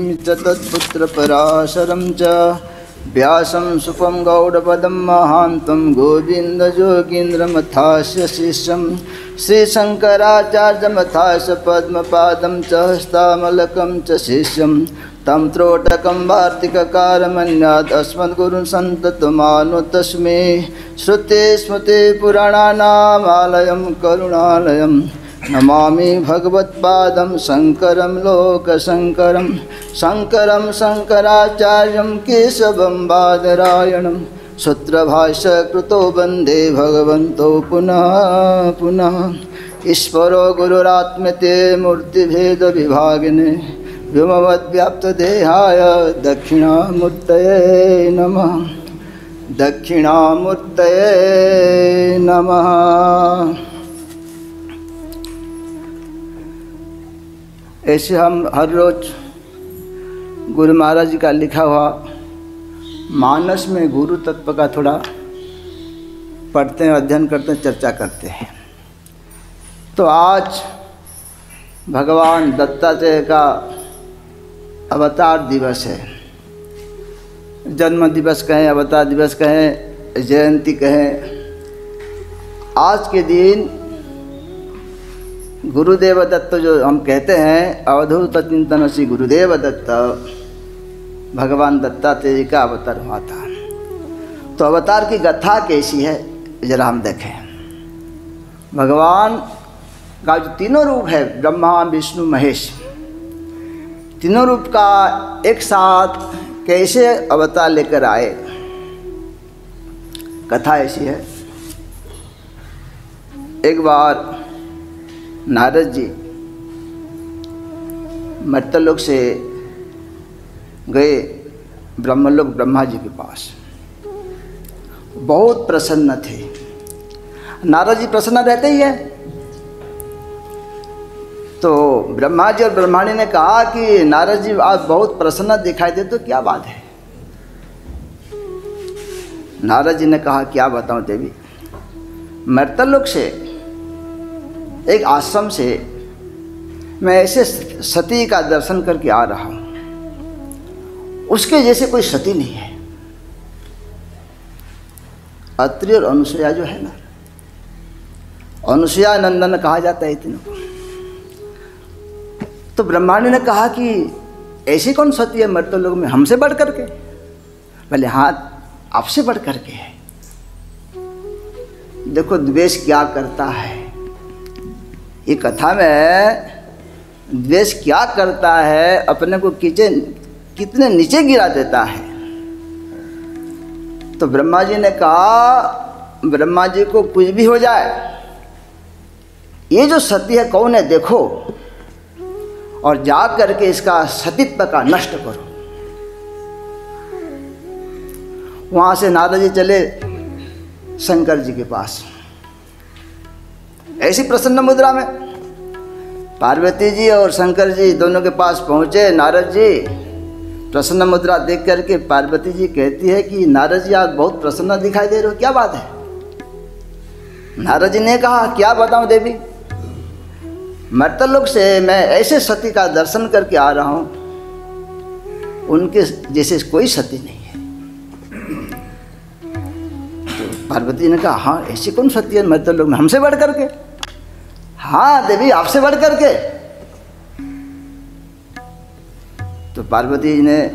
वाल्मीकिं च तत्पुत्र पराशरं च व्यासं सुपं गौडपदं महान्तं गोविन्दयोगीन्द्रमथास्य शिष्यं श्रीशङ्कराचार्यमथास्य पद्मपादं च हस्तामलकं च शिष्यं तं त्रोटकं वार्तिककारमन्यात् अस्मद्गुरुं सन्ततमानो तस्मै श्रुते स्मृते पुराणानामालयं करुणालयं नमामि भगवत्पादं शङ्करं लोकशङ्करं शङ्करं शङ्कराचार्यं केशवं बादरायणं सूत्रभाष्यकृतो वन्दे भगवन्तो पुनः पुनः। ईश्वरो गुरुरात्मते मूर्तिभेदविभागिने व्योमवद्व्याप्तदेहाय दक्षिणामूर्तये नमः दक्षिणामूर्तये नमः। ऐसे हम हर रोज़ गुरु महाराज जी का लिखा हुआ मानस में गुरु तत्व का थोड़ा पढ़ते हैं, अध्ययन करते हैं, चर्चा करते हैं। तो आज भगवान दत्तात्रेय का अवतार दिवस है। जन्म दिवस कहें, अवतार दिवस कहें, जयंती कहें। आज के दिन गुरुदेव दत्त जो हम कहते हैं, अवधूत चिंतन श्री गुरुदेव दत्त, भगवान दत्तात्रेय जी का अवतार हुआ था। तो अवतार की गाथा कैसी है जरा हम देखें। भगवान का जो तीनों रूप है, ब्रह्मा विष्णु महेश, तीनों रूप का एक साथ कैसे अवतार लेकर आए, कथा ऐसी है। एक बार नारद जी मर्त्यलोक से गए ब्रह्मलोक ब्रह्मा जी के पास। बहुत प्रसन्न थे। नारद जी प्रसन्न रहते ही है। तो ब्रह्मा जी और ब्रह्माणी ने कहा कि नारद जी आज बहुत प्रसन्न दिखाई दे, तो क्या बात है। नारद जी ने कहा क्या बताऊं देवी, मर्त्यलोक से एक आश्रम से मैं ऐसे सती का दर्शन करके आ रहा हूं, उसके जैसे कोई सती नहीं है। अत्रि और अनुसुया जो है ना, अनुसुया नंदन कहा जाता है तीनों को। तो ब्रह्मांड ने कहा कि ऐसी कौन सती है मर्त्यलोक में हमसे बढ़ करके। पहले हाथ आपसे बढ़ करके है। देखो द्वेष क्या करता है। ये कथा में द्वेष क्या करता है, अपने को कितने नीचे गिरा देता है। तो ब्रह्मा जी ने कहा, ब्रह्मा जी को कुछ भी हो जाए, ये जो सती है कौन है देखो, और जा करके इसका सतीत्व का नष्ट करो। वहां से नारद जी चले शंकर जी के पास। ऐसी प्रसन्न मुद्रा में पार्वती जी और शंकर जी दोनों के पास पहुंचे। नारद जी प्रसन्न मुद्रा देख करके पार्वती जी कहती है कि नारद जी आज बहुत प्रसन्न दिखाई दे रहे हो, क्या बात है। नारद जी ने कहा क्या बताऊं देवी, मर्त्यलोक से मैं ऐसे सती का दर्शन करके आ रहा हूं, उनके जैसे कोई सती नहीं है। तो पार्वती ने कहा हाँ ऐसी कौन सती है मर्त्यलोक में हमसे बढ़ करके। हाँ देवी आपसे बढ़ करके। तो पार्वती जी ने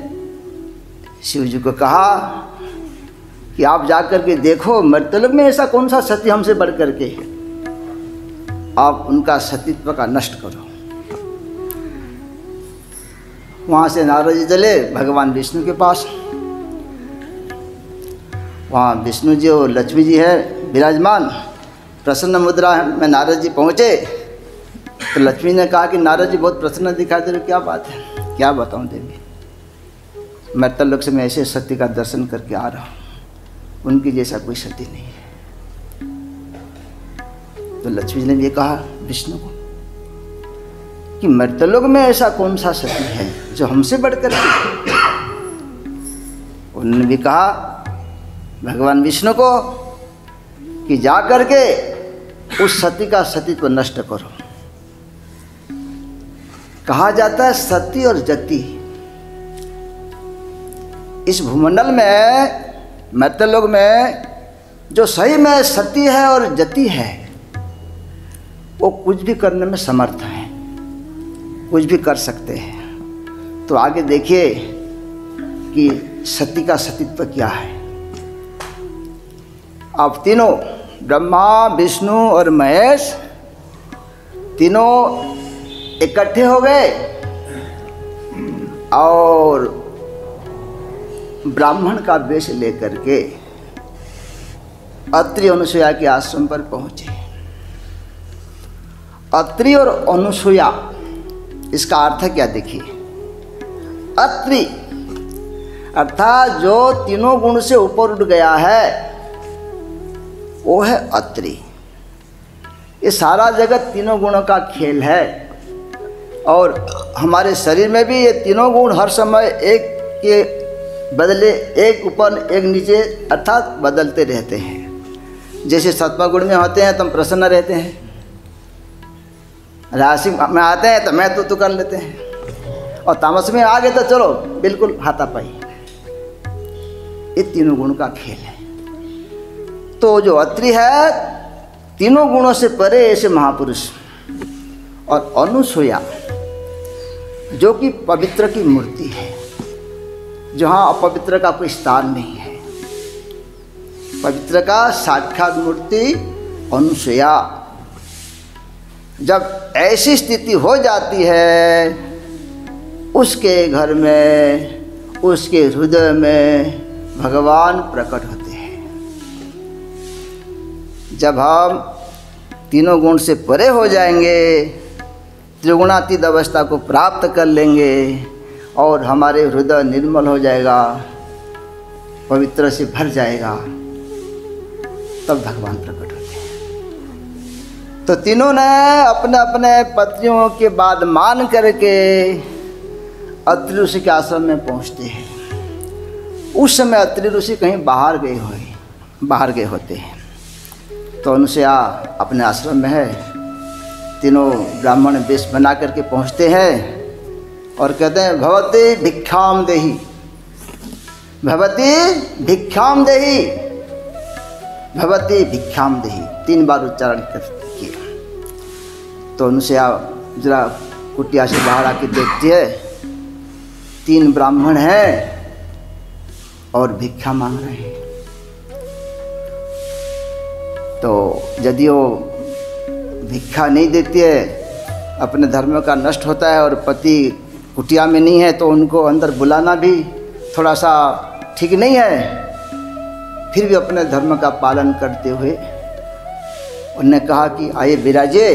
शिव जी को कहा कि आप जाकर के देखो मर्त्यलोक में ऐसा कौन सा सती हमसे बढ़ करके है, आप उनका सतीत्व का नष्ट करो। वहाँ से नारद जी चले भगवान विष्णु के पास। वहाँ विष्णु जी और लक्ष्मी जी है विराजमान। प्रसन्न मुद्रा में नारद जी पहुँचे तो लक्ष्मी ने कहा कि नारद जी बहुत प्रसन्न दिखाई दे रहे, क्या बात है। क्या बताऊँ देवी, मर्त्यलोक से मैं ऐसे सती का दर्शन करके आ रहा हूँ, उनकी जैसा कोई सती नहीं है। तो लक्ष्मी जी ने भी कहा विष्णु को कि मर्त्यलोक में ऐसा कौन सा सती है जो हमसे बढ़कर के। उन्होंने भी कहा भगवान विष्णु को कि जा करके उस सती का सतीत्व नष्ट करो। कहा जाता है सती और जति इस भूमंडल में, मर्त्यलोक में जो सही में सती है और जति है, वो कुछ भी करने में समर्थ है, कुछ भी कर सकते हैं। तो आगे देखिए कि सती का सतीत्व क्या है। अब तीनों ब्रह्मा, विष्णु और महेश तीनों इकट्ठे हो गए और ब्राह्मण का वेश लेकर के अत्रि अनुसुया के आश्रम पर पहुंचे। अत्रि और अनुसुया, इसका अर्थ क्या देखिए। अत्रि अर्थात जो तीनों गुण से ऊपर उठ गया है वो है अत्रि। ये सारा जगत तीनों गुणों का खेल है और हमारे शरीर में भी ये तीनों गुण हर समय एक के बदले एक ऊपर एक नीचे अर्थात बदलते रहते हैं। जैसे सत्व गुण में होते हैं तो हम प्रसन्न रहते हैं, राशि में आते हैं तो मैं तो कर लेते हैं, और तामस में आ गए तो चलो बिल्कुल हाथापाई। ये तीनों गुण का खेल है। तो जो अत्रि है तीनों गुणों से परे ऐसे महापुरुष, और अनुसुया जो कि पवित्र की मूर्ति है, जहाँ अपवित्र का कोई स्थान नहीं है। पवित्र का साक्षात मूर्ति अनुसुया। जब ऐसी स्थिति हो जाती है उसके घर में, उसके हृदय में भगवान प्रकट होते हैं। जब हम तीनों गुण से परे हो जाएंगे, त्रिगुणातीत अवस्था को प्राप्त कर लेंगे और हमारे हृदय निर्मल हो जाएगा, पवित्र से भर जाएगा, तब भगवान प्रकट होते हैं। तो तीनों ने अपने अपने पत्नियों के बाद मान करके अत्रि ऋषि के आश्रम में पहुंचते हैं। उस समय अत्रि ऋषि कहीं बाहर गए होते हैं। तो अनुसुया अपने आश्रम में है। तीनों ब्राह्मण वेश बना करके पहुंचते हैं और कहते हैं भवती भिक्षाम देहि, भवती भिक्षाम देहि, भवती भिक्षाम देहि, 3 बार उच्चारण किए। तो अनुसुया जरा कुटिया से बाहर आके देखती है, 3 ब्राह्मण हैं और भिक्षा मांग रहे हैं। तो यदि वो भिक्षा नहीं देती है, अपने धर्म का नष्ट होता है, और पति कुटिया में नहीं है तो उनको अंदर बुलाना भी थोड़ा सा ठीक नहीं है। फिर भी अपने धर्म का पालन करते हुए उन्होंने कहा कि आइए विराजे,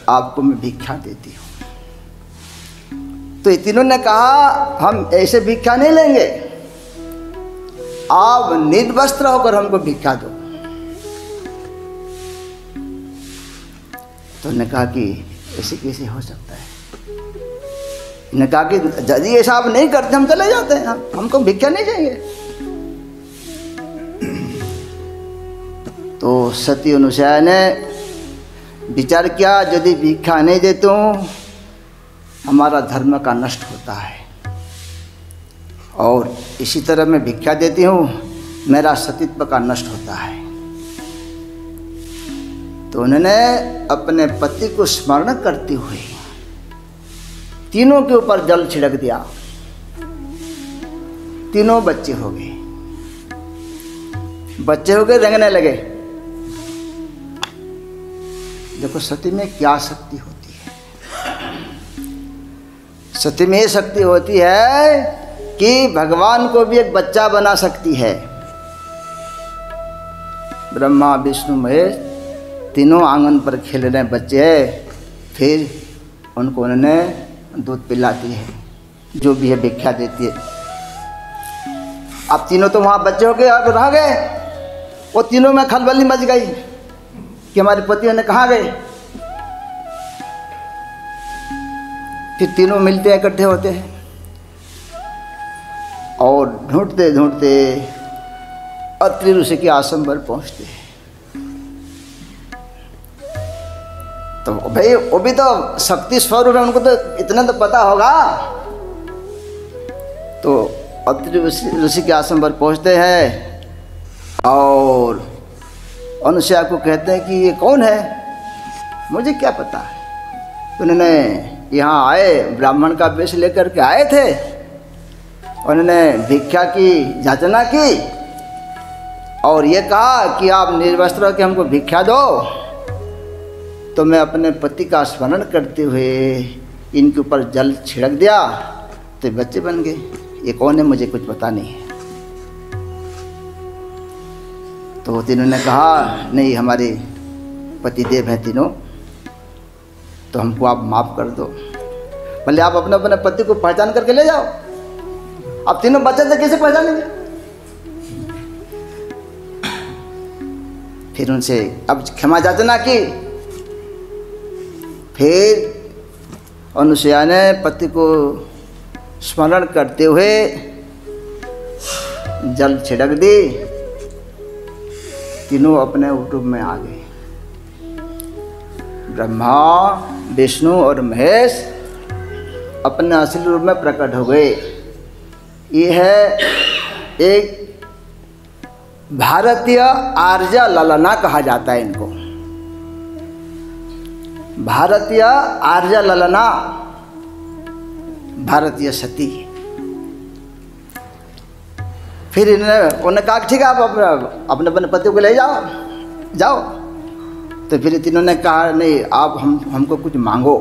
आपको मैं भिक्षा देती हूँ। तो तीनों ने कहा हम ऐसे भिक्षा नहीं लेंगे, आप निर्वस्त्र होकर हमको भिक्षा दो। तो उन्होंने कहा कि ऐसे कैसे हो सकता है। उन्होंने कहा कि यदि ऐसा आप नहीं करते हम चले जाते हैं, हमको भिक्षा नहीं चाहिए। तो सती अनुसुया ने विचार किया, यदि भिक्षा नहीं देता हूँ हमारा धर्म का नष्ट होता है, और इसी तरह मैं भिक्षा देती हूँ मेरा सतीत्व का नष्ट होता है। तो उन्होंने अपने पति को स्मरण करते हुए तीनों के ऊपर जल छिड़क दिया। तीनों बच्चे हो गए, रेंगने लगे। देखो सती में क्या शक्ति होती है। सती में ये शक्ति होती है कि भगवान को भी एक बच्चा बना सकती है। ब्रह्मा विष्णु महेश तीनों आंगन पर खेल रहे बच्चे हैं, फिर उनको उन्होंने दूध पिलाती है, जो भी है भिक्षा देती है। अब तीनों तो वहाँ बच्चे हो गए, अब रह गए। वो तीनों में खलबली मच गई कि हमारे पतियों ने कहाँ गए। फिर तीनों मिलते हैं, इकट्ठे होते हैं और ढूंढते ढूंढते अत्रि ऋषि के आश्रम पर पहुँचते हैं। तो भाई वो भी तो शक्ति स्वरूप है, उनको तो इतना तो पता होगा। तो अत्रि ऋषि के आश्रम पर पहुँचते हैं और अनुसुईया को कहते हैं कि ये कौन है, मुझे क्या पता है। उन्होंने यहाँ आए, ब्राह्मण का वेश लेकर के आए थे, उन्होंने भिक्षा की याचना की और ये कहा कि आप निर्वस्त्र होकर हमको भिक्षा दो। तो मैं अपने पति का स्मरण करते हुए इनके ऊपर जल छिड़क दिया तो बच्चे बन गए। ये कौन है मुझे कुछ पता नहीं है। तो तीनों ने कहा नहीं, हमारे पतिदेव हैं तीनों, तो हमको आप माफ़ कर दो। भले आप अपने अपने पति को पहचान करके ले जाओ। अब तीनों बच्चे थे, कैसे पहचानेंगे? फिर उनसे अब क्षमा याचना की। फिर अनुसुईया ने पति को स्मरण करते हुए जल छिड़क दी। तीनों अपने रूप में आ गए। ब्रह्मा, विष्णु और महेश अपने असली रूप में प्रकट हो गए। ये है एक भारतीय आर्य ललना कहा जाता है इनको, भारतीय आर्य ललना, भारतीय सती। फिर उन्होंने कहा ठीक है आप अपने अपने पति को ले जाओ। तो फिर तीनों ने कहा नहीं, आप हमको कुछ मांगो।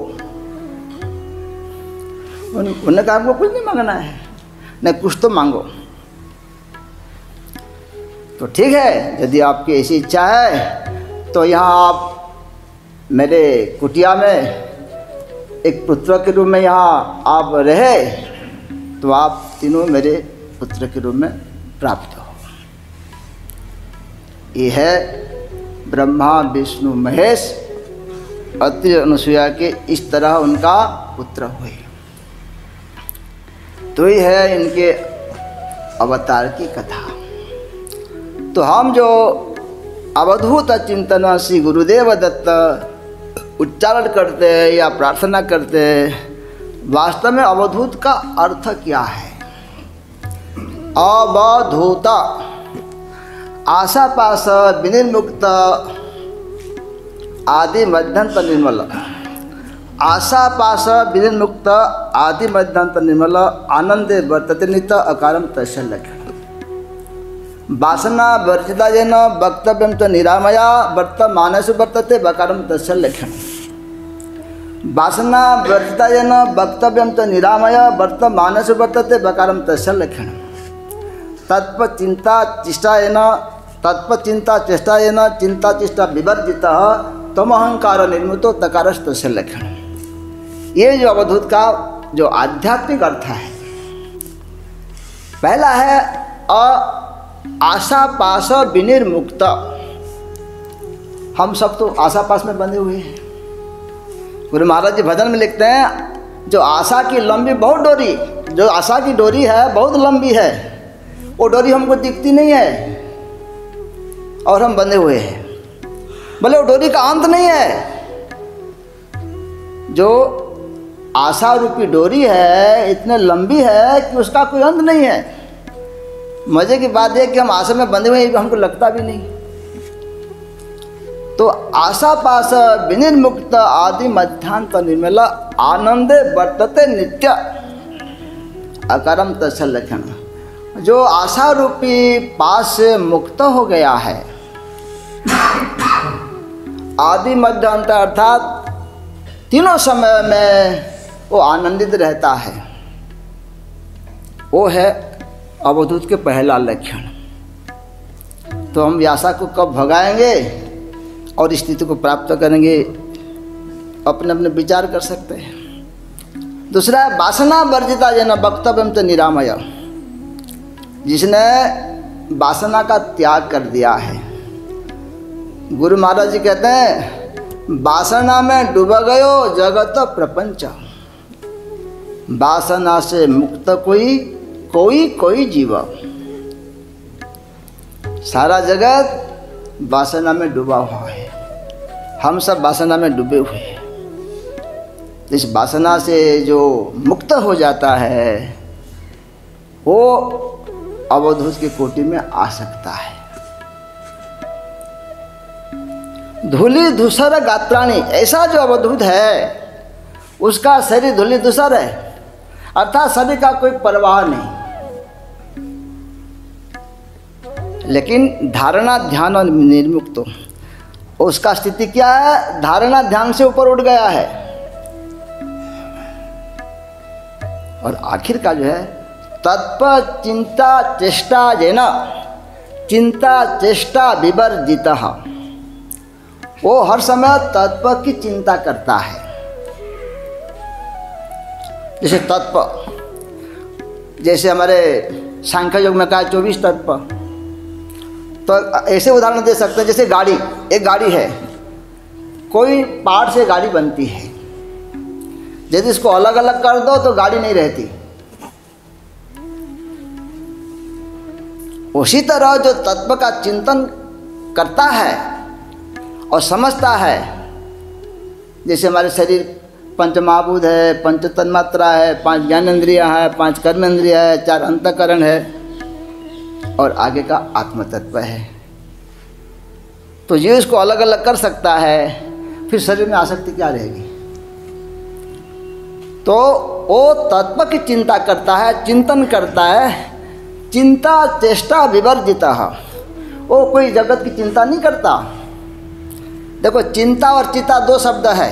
उन्होंने कहा हमको कुछ नहीं मांगना है, नहीं कुछ तो मांगो। तो ठीक है, यदि आपकी ऐसी इच्छा है तो यहाँ आप मेरे कुटिया में एक पुत्र के रूप में यहाँ आप रहे, तो आप तीनों मेरे पुत्र के रूप में प्राप्त हो। ये है ब्रह्मा, विष्णु, महेश अत्रि अनुसुईया के इस तरह उनका पुत्र हुए। तो ये है इनके अवतार की कथा। तो हम जो अवधूत चिंतन श्री गुरुदेव दत्त उच्चारण करते हैं या प्रार्थना करते हैं, वास्तव में अवधूत का अर्थ क्या है? अवधूत आशा पास विनिर्मुक्त आदि मध्यंत निर्मल, आशा पास विनिर्मुक्त आदि मध्यंत निर्मल आनंदे वर्तते नित्य अकारम तस्य लक्षण। वासना वर्जिता येन वक्तव्यं च निरामया वर्तमानसु वर्तते वकारम तस्य लक्षण। वासना वर्जिता येन वक्तव्यं च निरामया वर्तमानसु वर्तते वकारम तस्य लक्षण। तत्पचिंता चेष्टा येन चिंता चेष्टा विवर्जितः तम अहंकार निर्मितो तकारस्तस्य लक्षण। ये जो अवधूत का जो आध्यात्मिक अर्थ है, पहला है आशा पास विनिर्मुक्त। हम सब तो आशा पास में बंधे हुए हैं। गुरु महाराज जी भजन में लिखते हैं, जो आशा की लंबी बहुत डोरी, जो आशा की डोरी है बहुत लंबी है, वो डोरी हमको दिखती नहीं है और हम बंधे हुए हैं। भले वो डोरी का अंत नहीं है। जो आशा रूपी डोरी है इतने लंबी है कि उसका कोई अंत नहीं है। मजे की बात है कि हम आशा में बंधे हुए, हमको लगता भी नहीं। तो आशा पास विनिर्मुक्त आदि मध्यांत निर्मल आनंदे वर्तते नित्य अकारम तस्य लक्षण। जो आशा रूपी पास से मुक्त हो गया है, आदि मध्यांत अर्थात तीनों समय में वो आनंदित रहता है, वो है अवधूत के पहला लक्षण। तो हम आशा को कब भगाएंगे और स्थिति को प्राप्त करेंगे, अपने अपने विचार कर सकते हैं। दूसरा है वासना वर्जिता येन वक्तव्यं च निरामय। जिसने वासना का त्याग कर दिया है, गुरु महाराज जी कहते हैं वासना में डूब गयो जगत प्रपंच। वासना से मुक्त कोई जीव, सारा जगत वासना में डूबा हुआ है। हम सब वासना में डूबे हुए हैं। इस वासना से जो मुक्त हो जाता है वो अवधूत की कोटि में आ सकता है। धूलि धूसर गात्राणी, ऐसा जो अवधूत है उसका शरीर धूलि धूसर है, अर्थात शरीर का कोई परवाह नहीं, लेकिन धारणा ध्यान और निर्मुक्त हो, उसका स्थिति क्या है? धारणा ध्यान से ऊपर उठ गया है। और आखिर का जो है तत्पर चिंता चेष्टा जेना, चिंता चेष्टा विवर्जिता, वो हर समय तत्व की चिंता करता है। जैसे तत्व, जैसे हमारे सांख्य योग में कहा 24 तत्व, तो ऐसे उदाहरण दे सकते हैं। जैसे गाड़ी, एक गाड़ी है, कोई पार्ट से गाड़ी बनती है, यदि इसको अलग अलग कर दो तो गाड़ी नहीं रहती। उसी तरह जो तत्व का चिंतन करता है और समझता है, जैसे हमारे शरीर पंच महाभूत है, पंच तन्मात्रा है, 5 ज्ञानेंद्रियाँ है, 5 कर्मेंद्रियाँ है, 4 अंतःकरण है और आगे का आत्म तत्व है, तो ये इसको अलग अलग कर सकता है, फिर शरीर में आसक्ति क्या रहेगी? तो वो तत्व की चिंता करता है, चिंतन करता है, चिंता चेष्टा विवर्जिता, वो कोई जगत की चिंता नहीं करता। देखो, चिंता और चिता 2 शब्द है,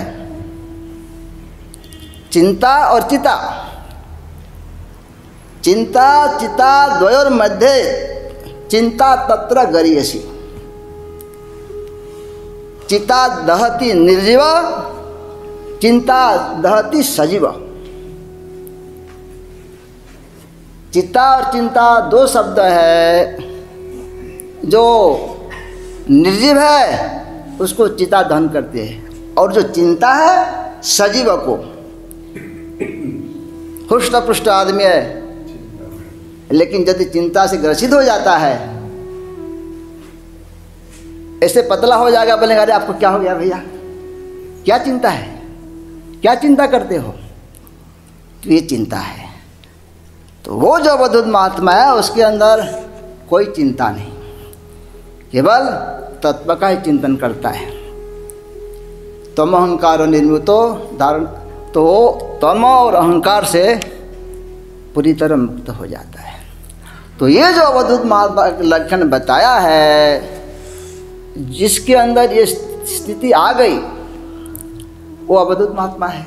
चिंता और चिता। चिंता चिता द्वयोर मध्ये चिंता तत्र गरीयसी, चिता दहति निर्जीव, चिंता दहति सजीव। चिता और चिंता 2 शब्द है, जो निर्जीव है उसको चिता दहन करते हैं, और जो चिंता है सजीव को, हुष्ट पुष्ट आदमी है, लेकिन यदि चिंता से ग्रसित हो जाता है, ऐसे पतला हो जाएगा, बोलेगा अरे आपको क्या हो गया भैया, क्या चिंता है, क्या चिंता करते हो? तो ये चिंता है। तो वो जो अवधूत महात्मा है उसके अंदर कोई चिंता नहीं, केवल तत्व का ही चिंतन करता है। तम अहंकार निर्मुक्तो धारण, तो तम और अहंकार से पूरी तरह मुक्त हो जाता है। तो ये जो अवधूत महात्मा का लक्षण बताया है, जिसके अंदर ये स्थिति आ गई, वो अवधूत महात्मा है।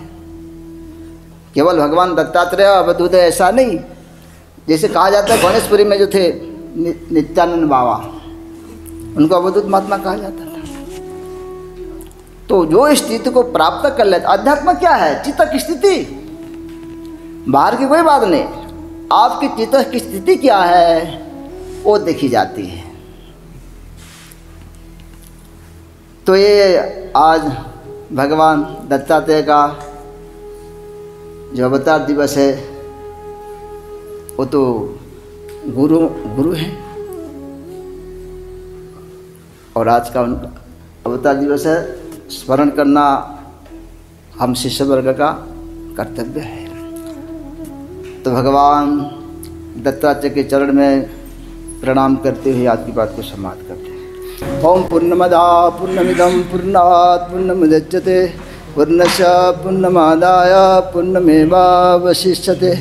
केवल भगवान दत्तात्रेय अवधूत है ऐसा नहीं। जैसे कहा जाता है गणेशपुरी में जो थे नित्यानंद बाबा, उनको अवधूत महात्मा कहा जाता था। तो जो स्थिति को प्राप्त कर लेता, अध्यात्म क्या है? चित्त की स्थिति, बाहर की कोई बात नहीं, आपकी चित्त की स्थिति क्या है वो देखी जाती है। तो ये आज भगवान दत्तात्रेय का जो अवतार दिवस है, वो तो गुरु हैं, और आज का उनका अवतार दिवस है। स्मरण करना हम शिष्य वर्ग का कर्तव्य है। तो भगवान दत्तात्रेय के चरण में प्रणाम करते हुए आज की बात को समाप्त करते हैं। ओम पूर्णमदा पूर्णमिदं पूर्णात् पूर्णमुदच्यते पूर्णस्य पूर्णमादाय पूर्णमेवावशिष्यते।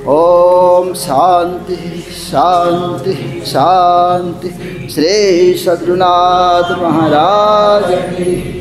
ओम शांति शांति शांति। श्री सद्गुरुनाथ महाराज की